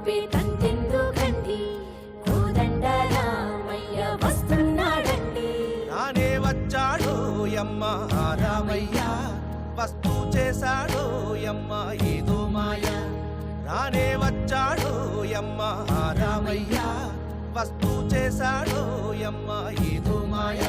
ఆపే తంతెందుకండి కోదండ రామయ్య వస్తున్నాడండి. రానే వచ్చాడు యమ్మ రామయ్య వస్తూ చేశాడు యమ్మ ఏదో మాయ. రానే వచ్చాడు యమ్మ రామయ్య వస్తూ చేశాడు యమ్మ ఏదో మాయ.